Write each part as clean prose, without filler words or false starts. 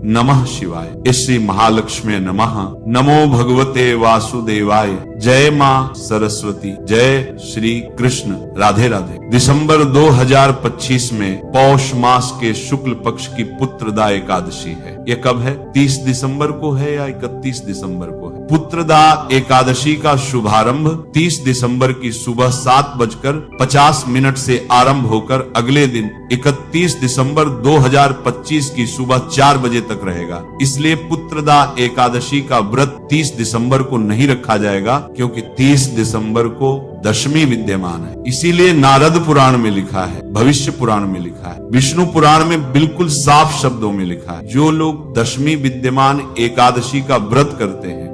नमः शिवाय। श्री महालक्ष्मी नमः। नमो भगवते वासुदेवाय। जय मां सरस्वती। जय श्री कृष्ण। राधे राधे। दिसंबर 2025 में पौष मास के शुक्ल पक्ष की पुत्रदा एकादशी है। ये कब है? 30 दिसंबर को है या 31 दिसंबर को है? पुत्रदा एकादशी का शुभारंभ 30 दिसंबर की सुबह 7:50 से आरंभ होकर अगले दिन 31 दिसंबर 2025 की सुबह 4 बजे तक रहेगा। इसलिए पुत्रदा एकादशी का व्रत 30 दिसंबर को नहीं रखा जाएगा, क्योंकि 30 दिसंबर को दशमी विद्यमान है। इसीलिए नारद पुराण में लिखा है, भविष्य पुराण में लिखा है, विष्णु पुराण में बिल्कुल साफ शब्दों में लिखा है, जो लोग दशमी विद्यमान एकादशी का व्रत करते हैं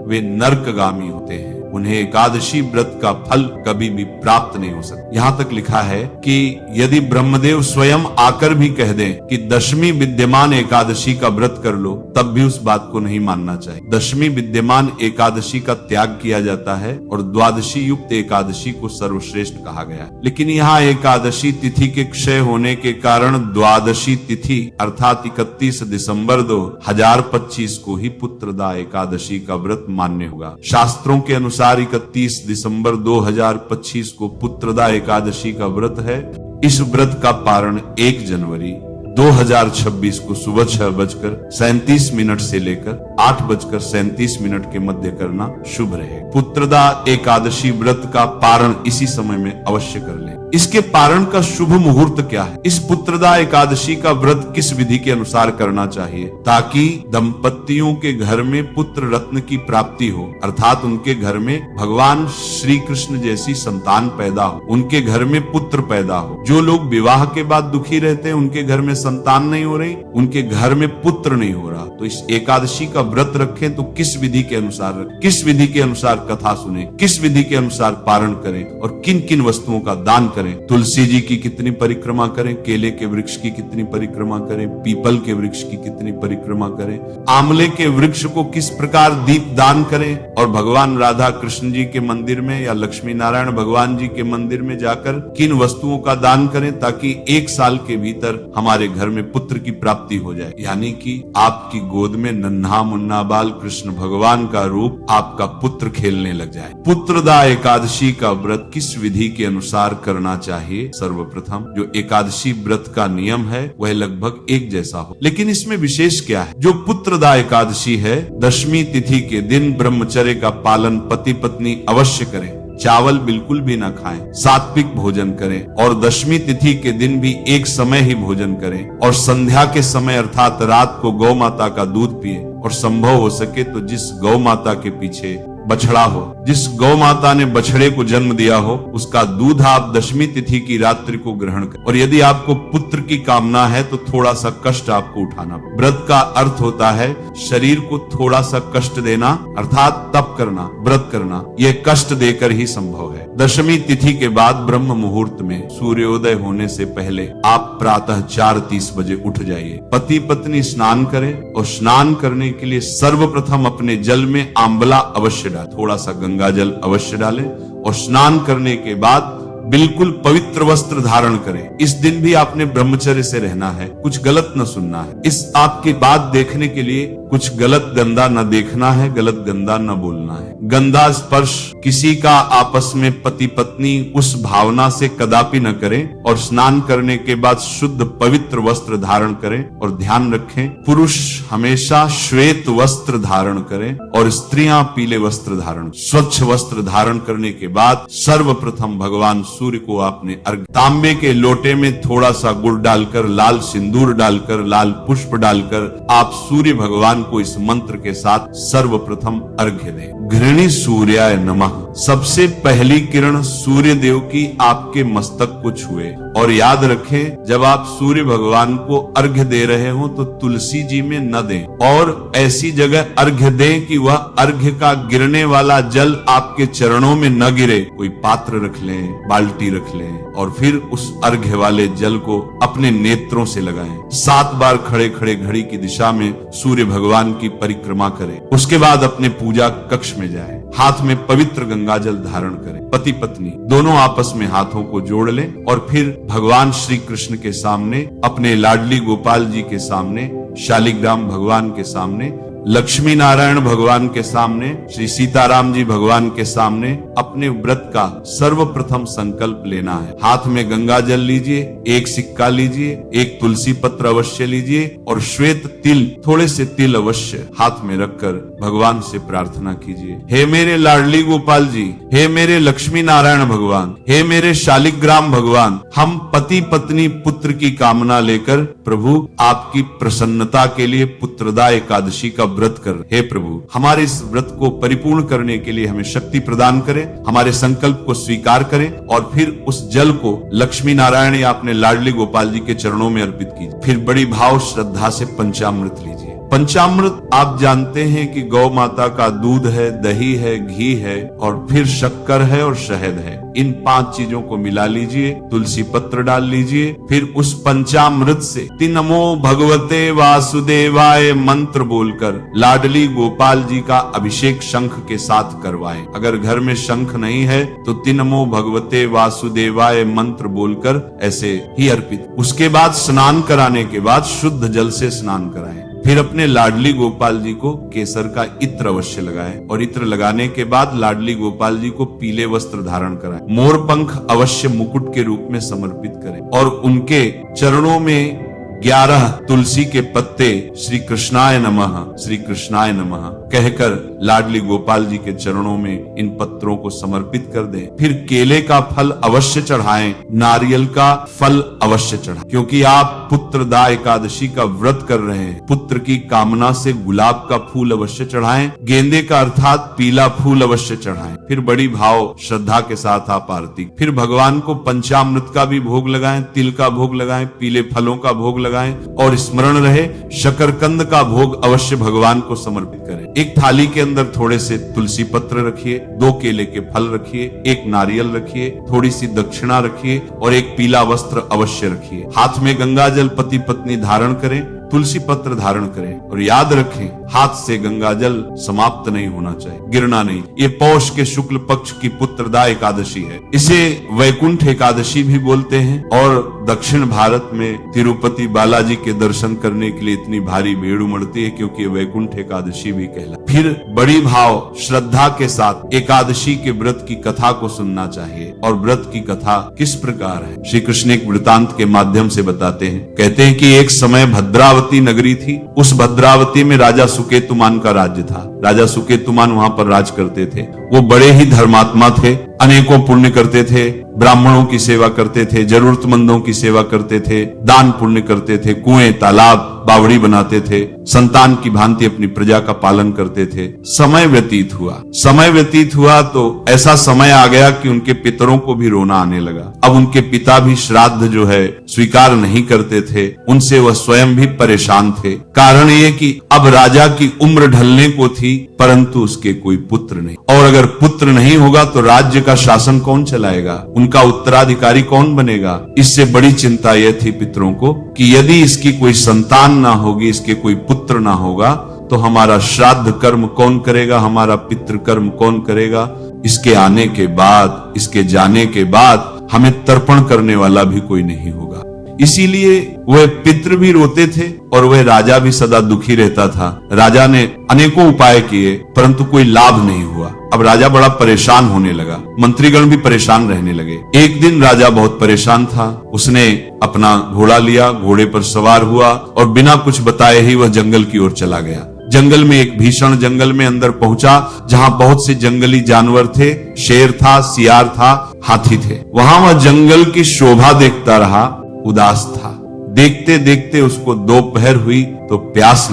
वे नरकगामी होते हैं। उन्हें एकादशी व्रत का फल कभी भी प्राप्त नहीं हो सकता। यहाँ तक लिखा है कि यदि ब्रह्मदेव स्वयं आकर भी कह दें कि दशमी विद्यमान एकादशी का व्रत कर लो, तब भी उस बात को नहीं मानना चाहिए। दशमी विद्यमान एकादशी का त्याग किया जाता है और द्वादशी युक्त एकादशी को सर्वश्रेष्ठ कहा गया है। लेकिन यहाँ एकादशी तिथि के क्षय होने के कारण द्वादशी तिथि अर्थात 31 दिसंबर 2025 को ही पुत्रदा एकादशी का व्रत मान्य होगा। शास्त्रों के अनुसार 31 दिसंबर 2025 को पुत्रदा एकादशी का व्रत है। इस व्रत का पारण 1 जनवरी 2026 को सुबह 6:37 से लेकर 8:37 के मध्य करना शुभ रहे। पुत्रदा एकादशी व्रत का पारण इसी समय में अवश्य कर लें। इसके पारण का शुभ मुहूर्त क्या है? इस पुत्रदा एकादशी का व्रत किस विधि के अनुसार करना चाहिए ताकि दंपतियों के घर में पुत्र रत्न की प्राप्ति हो, अर्थात उनके घर में भगवान श्री कृष्ण जैसी संतान पैदा हो, उनके घर में पुत्र पैदा हो। जो लोग विवाह के बाद दुखी रहते हैं, उनके घर में संतान नहीं हो रही, उनके घर में पुत्र नहीं हो रहा, तो इस एकादशी का व्रत रखें तो किस विधि के अनुसार किस विधि के अनुसार कथा सुने, किस विधि के अनुसार पारण करें और किन किन वस्तुओं का दान करें। तुलसी जी की कितनी परिक्रमा करें, केले के वृक्ष की कितनी परिक्रमा करें, पीपल के वृक्ष की कितनी परिक्रमा करें, आंवले के वृक्ष को किस प्रकार दीप दान करें, और भगवान राधा कृष्ण जी के मंदिर में या लक्ष्मी नारायण भगवान जी के मंदिर में जाकर किन वस्तुओं का दान करें ताकि 1 साल के भीतर हमारे घर में पुत्र की प्राप्ति हो जाए। यानी कि आपकी गोद में नन्हा मुन्ना बाल कृष्ण भगवान का रूप आपका पुत्र खेलने लग जाए। पुत्रदा एकादशी का व्रत किस विधि के अनुसार करना चाहिए? सर्वप्रथम जो एकादशी व्रत का नियम है वह लगभग एक जैसा हो, लेकिन इसमें विशेष क्या है? जो पुत्रदा एकादशी है, दशमी तिथि के दिन ब्रह्मचर्य का पालन पति पत्नी अवश्य करें। चावल बिल्कुल भी ना खाएं, सात्विक भोजन करें और दशमी तिथि के दिन भी एक समय ही भोजन करें और संध्या के समय अर्थात रात को गौ माता का दूध पिए और संभव हो सके तो जिस गौ माता के पीछे बछड़ा हो, जिस गौ माता ने बछड़े को जन्म दिया हो, उसका दूध आप दशमी तिथि की रात्रि को ग्रहण करें। और यदि आपको पुत्र की कामना है तो थोड़ा सा कष्ट आपको उठाना। व्रत का अर्थ होता है शरीर को थोड़ा सा कष्ट देना, अर्थात तप करना, व्रत करना। यह कष्ट देकर ही संभव है। दशमी तिथि के बाद ब्रह्म मुहूर्त में सूर्योदय होने से पहले आप प्रातः 4:30 बजे उठ जाइए। पति पत्नी स्नान करें और स्नान करने के लिए सर्वप्रथम अपने जल में आंवला अवश्य डालें, थोड़ा सा गंगा जल अवश्य डालें और स्नान करने के बाद बिल्कुल पवित्र वस्त्र धारण करें। इस दिन भी आपने ब्रह्मचर्य से रहना है, कुछ गलत न सुनना है। इस आपकी बात देखने के लिए कुछ गलत गंदा न देखना है, गलत गंदा न बोलना है। गंदा स्पर्श किसी का आपस में पति पत्नी उस भावना से कदापि न करें और स्नान करने के बाद शुद्ध पवित्र वस्त्र धारण करें। और ध्यान रखें, पुरुष हमेशा श्वेत वस्त्र धारण करें और स्त्रियां पीले वस्त्र धारण। स्वच्छ वस्त्र धारण करने के बाद सर्वप्रथम भगवान सूर्य को आपने अर्घ्य, तांबे के लोटे में थोड़ा सा गुड़ डालकर, लाल सिंदूर डालकर, लाल पुष्प डालकर आप सूर्य भगवान को इस मंत्र के साथ सर्वप्रथम अर्घ्य दें। घृणी सूर्याय नमः। सबसे पहली किरण सूर्य देव की आपके मस्तक को छुए और याद रखें, जब आप सूर्य भगवान को अर्घ्य दे रहे हो तो तुलसी जी में न दें और ऐसी जगह अर्घ्य दें कि वह अर्घ्य का गिरने वाला जल आपके चरणों में न गिरे। कोई पात्र रख लें, बाल्टी रख लें और फिर उस अर्घ्य वाले जल को अपने नेत्रों से लगाएं। 7 बार खड़े खड़े घड़ी की दिशा में सूर्य भगवान की परिक्रमा करें। उसके बाद अपने पूजा कक्ष में जाएं। हाथ में पवित्र गंगा जल धारण करें। पति पत्नी दोनों आपस में हाथों को जोड़ लें और फिर भगवान श्री कृष्ण के सामने, अपने लाडली गोपाल जी के सामने शालिग्राम भगवान के सामने, लक्ष्मी नारायण भगवान के सामने, श्री सीताराम जी भगवान के सामने अपने व्रत का सर्वप्रथम संकल्प लेना है। हाथ में गंगा जल लीजिए, एक सिक्का लीजिए, एक तुलसी पत्र अवश्य लीजिए और श्वेत तिल, थोड़े से तिल अवश्य हाथ में रखकर भगवान से प्रार्थना कीजिए। हे मेरे लाडली गोपाल जी, हे मेरे लक्ष्मी नारायण भगवान, हे मेरे शालिग्राम भगवान, हम पति पत्नी पुत्र की कामना लेकर प्रभु आपकी प्रसन्नता के लिए पुत्रदा एकादशी का व्रत कर। हे प्रभु, हमारे इस व्रत को परिपूर्ण करने के लिए हमें शक्ति प्रदान करें, हमारे संकल्प को स्वीकार करें और फिर उस जल को लक्ष्मी नारायण या अपने लाडली गोपाल जी के चरणों में अर्पित कीजिए। फिर बड़ी भाव श्रद्धा से पंचामृत लीजिए। पंचामृत आप जानते हैं कि गौ माता का दूध है, दही है, घी है और फिर शक्कर है और शहद है। इन 5 चीजों को मिला लीजिए, तुलसी पत्र डाल लीजिए, फिर उस पंचामृत से नमो भगवते वासुदेवाय मंत्र बोलकर लाडली गोपाल जी का अभिषेक शंख के साथ करवाएं। अगर घर में शंख नहीं है तो नमो भगवते वासुदेवाय मंत्र बोलकर ऐसे ही अर्पित। उसके बाद स्नान कराने के बाद शुद्ध जल से स्नान कराएं। फिर अपने लाडली गोपाल जी को केसर का इत्र अवश्य लगाएं और इत्र लगाने के बाद लाडली गोपाल जी को पीले वस्त्र धारण कराएं। मोर पंख अवश्य मुकुट के रूप में समर्पित करें और उनके चरणों में 11 तुलसी के पत्ते श्री कृष्णाय नमः, श्री कृष्णाय नमः कहकर लाडली गोपाल जी के चरणों में इन पत्रों को समर्पित कर दें। फिर केले का फल अवश्य चढ़ाएं, नारियल का फल अवश्य चढ़ाएं, क्योंकि आप पुत्रदा एकादशी का व्रत कर रहे हैं। पुत्र की कामना से गुलाब का फूल अवश्य चढ़ाएं, गेंदे का अर्थात पीला फूल अवश्य चढ़ाएं। फिर बड़ी भाव श्रद्धा के साथ आप आरती। फिर भगवान को पंचामृत का भी भोग लगाएं, तिल का भोग लगाएं, पीले फलों का भोग लगाएं और स्मरण रहे शकरकंद का भोग अवश्य भगवान को समर्पित करें। एक थाली के अंदर थोड़े से तुलसी पत्र रखिए, 2 केले के फल रखिए, एक नारियल रखिए, थोड़ी सी दक्षिणा रखिए और एक पीला वस्त्र अवश्य रखिए। हाथ में गंगा जल पति पत्नी धारण करें, तुलसी पत्र धारण करें और याद रखें हाथ से गंगा जल समाप्त नहीं होना चाहिए, गिरना नहीं। ये पौष के शुक्ल पक्ष की पुत्रदा एकादशी है। इसे वैकुंठ एकादशी भी बोलते हैं और दक्षिण भारत में तिरुपति बालाजी के दर्शन करने के लिए इतनी भारी भीड़ उमड़ती है क्योंकि वैकुंठ एकादशी भी कहला। फिर बड़ी भाव श्रद्धा के साथ एकादशी के व्रत की कथा को सुनना चाहिए। और व्रत की कथा किस प्रकार है, श्री कृष्ण एक वृतांत के माध्यम से बताते हैं। कहते हैं कि एक समय भद्रावती नगरी थी। उस भद्रावती में राजा सुकेतुमान का राज्य था। राजा सुकेतुमान वहां पर राज करते थे। वो बड़े ही धर्मात्मा थे, अनेकों पुण्य करते थे, ब्राह्मणों की सेवा करते थे, जरूरतमंदों की सेवा करते थे, दान पुण्य करते थे, कुएं तालाब बावड़ी बनाते थे, संतान की भांति अपनी प्रजा का पालन करते थे। समय व्यतीत हुआ तो ऐसा समय आ गया कि उनके पितरों को भी रोना आने लगा। अब उनके पिता भी श्राद्ध जो है स्वीकार नहीं करते थे, उनसे वह स्वयं भी परेशान थे। कारण ये कि अब राजा की उम्र ढलने को थी परंतु उसके कोई पुत्र नहीं, और अगर पुत्र नहीं होगा तो राज्य का शासन कौन चलाएगा, उनका उत्तराधिकारी कौन बनेगा। इससे बड़ी चिंता यह थी पितरों को कि यदि इसकी कोई संतान ना होगी, इसके कोई पुत्र ना होगा तो हमारा श्राद्ध कर्म कौन करेगा, हमारा पितृ कर्म कौन करेगा। इसके आने के बाद, इसके जाने के बाद हमें तर्पण करने वाला भी कोई नहीं होगा। इसीलिए वह पितृ भी रोते थे और वह राजा भी सदा दुखी रहता था। राजा ने अनेकों उपाय किए परंतु कोई लाभ नहीं हुआ। अब राजा बड़ा परेशान होने लगा, मंत्रीगण भी परेशान रहने लगे। एक दिन राजा बहुत परेशान था, उसने अपना घोड़ा लिया, घोड़े पर सवार हुआ और बिना कुछ बताए ही वह जंगल की ओर चला गया। जंगल में, एक भीषण जंगल में अंदर पहुंचा जहां बहुत से जंगली जानवर थे, शेर था, सियार था, हाथी थे। वहां वह जंगल की शोभा देखता रहा, उदास था। देखते देखते उसको दोपहर हुई तो प्यास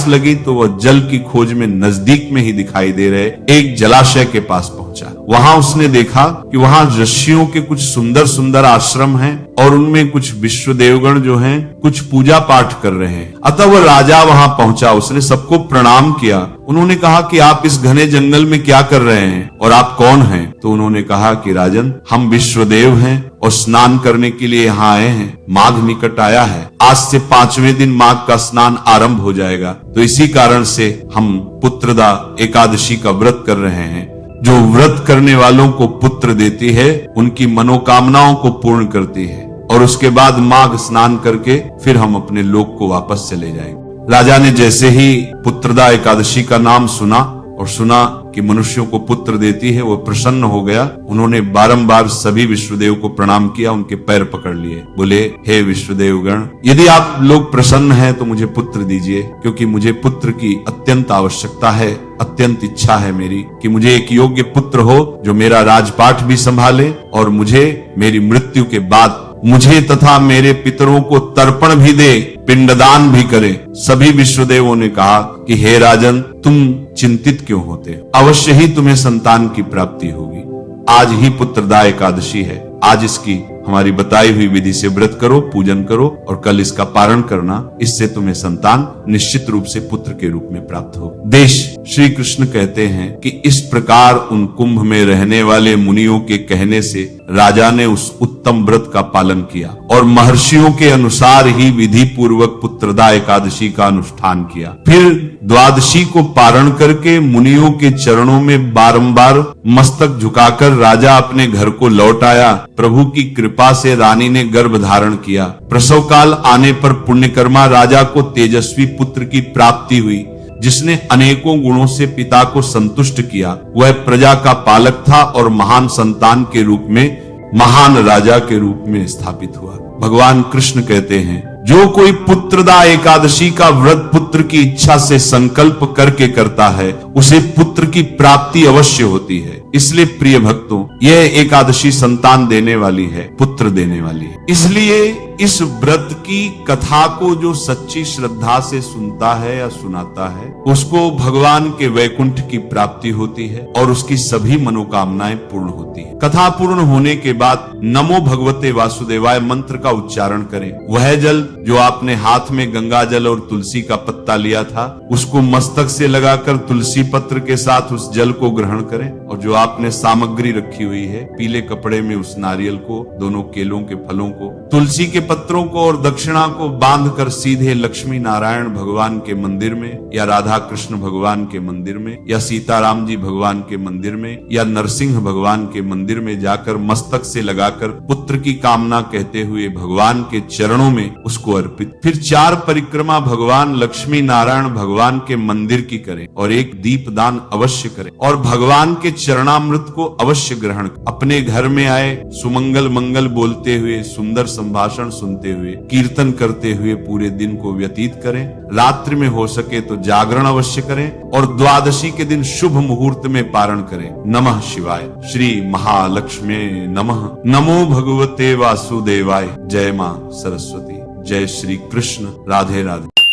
लगी तो वह जल की खोज में नजदीक में ही दिखाई दे रहे एक जलाशय के पास पहुंचा। वहां उसने देखा कि वहां ऋषियों के कुछ सुंदर सुंदर आश्रम हैं और उनमें कुछ विश्व देवगण जो हैं कुछ पूजा पाठ कर रहे हैं। अतः वह राजा वहां पहुंचा, उसने सबको प्रणाम किया। उन्होंने कहा कि आप इस घने जंगल में क्या कर रहे हैं और आप कौन हैं? तो उन्होंने कहा कि राजन, हम विश्वदेव हैं और स्नान करने के लिए यहाँ आए हैं। माघ निकट आया है, आज से 5वें दिन माघ का स्नान आरंभ हो जाएगा, तो इसी कारण से हम पुत्रदा एकादशी का व्रत कर रहे हैं। जो व्रत करने वालों को पुत्र देती है, उनकी मनोकामनाओं को पूर्ण करती है। और उसके बाद माघ स्नान करके फिर हम अपने लोक को वापस चले जाएंगे। राजा ने जैसे ही पुत्रदा एकादशी का नाम सुना और सुना कि मनुष्यों को पुत्र देती है, वो प्रसन्न हो गया। उन्होंने बारंबार सभी विश्वदेव को प्रणाम किया, उनके पैर पकड़ लिए, बोले हे विश्वदेव गण, यदि आप लोग प्रसन्न हैं तो मुझे पुत्र दीजिए, क्योंकि मुझे पुत्र की अत्यंत आवश्यकता है, अत्यंत इच्छा है मेरी कि मुझे एक योग्य पुत्र हो जो मेरा राजपाट भी संभाले और मुझे मेरी मृत्यु के बाद मुझे तथा मेरे पितरों को तर्पण भी दे, पिंडदान भी करे। सभी विश्वदेवों ने कहा कि हे राजन, तुम चिंतित क्यों होते, अवश्य ही तुम्हें संतान की प्राप्ति होगी। आज ही पुत्रदा एकादशी है, आज इसकी हमारी बताई हुई विधि से व्रत करो, पूजन करो और कल इसका पारण करना, इससे तुम्हें संतान निश्चित रूप से पुत्र के रूप में प्राप्त हो। देश श्री कृष्ण कहते हैं कि इस प्रकार उन कुंभ में रहने वाले मुनियों के कहने से राजा ने उस उत्तम व्रत का पालन किया और महर्षियों के अनुसार ही विधि पूर्वक पुत्रदा एकादशी का अनुष्ठान किया। फिर द्वादशी को पारण करके मुनियों के चरणों में बारंबार मस्तक झुकाकर राजा अपने घर को लौट आया। प्रभु की कृपा से रानी ने गर्भ धारण किया। प्रसव काल आने पर पुण्यकर्मा राजा को तेजस्वी पुत्र की प्राप्ति हुई, जिसने अनेकों गुणों से पिता को संतुष्ट किया। वह प्रजा का पालक था और महान संतान के रूप में, महान राजा के रूप में स्थापित हुआ। भगवान कृष्ण कहते हैं, जो कोई पुत्रदा एकादशी का व्रत पुत्र की इच्छा से संकल्प करके करता है, उसे पुत्र की प्राप्ति अवश्य होती है। इसलिए प्रिय भक्तों, यह एकादशी संतान देने वाली है, पुत्र देने वाली है। इसलिए इस व्रत की कथा को जो सच्ची श्रद्धा से सुनता है या सुनाता है, उसको भगवान के वैकुंठ की प्राप्ति होती है और उसकी सभी मनोकामनाएं पूर्ण होती है। कथा पूर्ण होने के बाद नमो भगवते वासुदेवाय मंत्र का उच्चारण करें। वह जल जो आपने हाथ में गंगा जल और तुलसी का पत्ता लिया था, उसको मस्तक से लगाकर तुलसी पत्र के साथ उस जल को ग्रहण करें और जो आपने सामग्री रखी हुई है, पीले कपड़े में उस नारियल को, दोनों केलों के फलों को, तुलसी के पत्रों को और दक्षिणा को बांधकर सीधे लक्ष्मी नारायण भगवान के मंदिर में या राधा कृष्ण भगवान के मंदिर में या सीताराम जी भगवान के मंदिर में या नरसिंह भगवान के मंदिर में जाकर मस्तक से लगाकर पुत्र की कामना कहते हुए भगवान के चरणों में उसको अर्पित। फिर 4 परिक्रमा भगवान लक्ष्मी नारायण भगवान के मंदिर की करें और एक दीप दान अवश्य करें और भगवान के चरणामृत को अवश्य ग्रहण। अपने घर में आए सुमंगल मंगल बोलते हुए, सुंदर संभाषण सुनते हुए, कीर्तन करते हुए पूरे दिन को व्यतीत करें। रात्रि में हो सके तो जागरण अवश्य करें और द्वादशी के दिन शुभ मुहूर्त में पारण करें। नमः शिवाय। श्री महालक्ष्मी नमः। नमो भगवते वासुदेवाय। जय मां सरस्वती। जय श्री कृष्ण। राधे राधे।